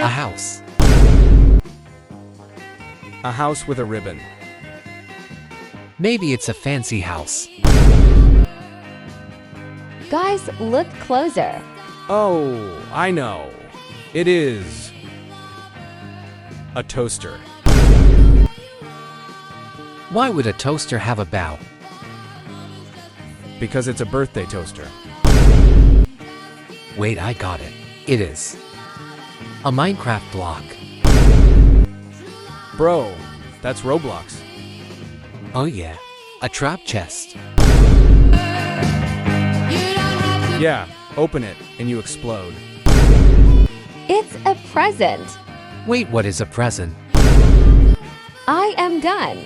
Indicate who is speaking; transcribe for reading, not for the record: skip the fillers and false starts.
Speaker 1: house.
Speaker 2: A house with a ribbon.
Speaker 1: Maybe it's a fancy house.
Speaker 3: Guys, look closer.
Speaker 2: Oh, I know. It is a toaster.
Speaker 1: Why would a toaster have a bow?
Speaker 2: Because it's a birthday toaster.
Speaker 1: Wait, I got it. It is a Minecraft block.
Speaker 2: Bro, that's Roblox.
Speaker 1: Oh yeah, a trap chest.
Speaker 2: Yeah, open it and you explode.
Speaker 3: It's a present.
Speaker 1: Wait, what is a present?
Speaker 3: I am done.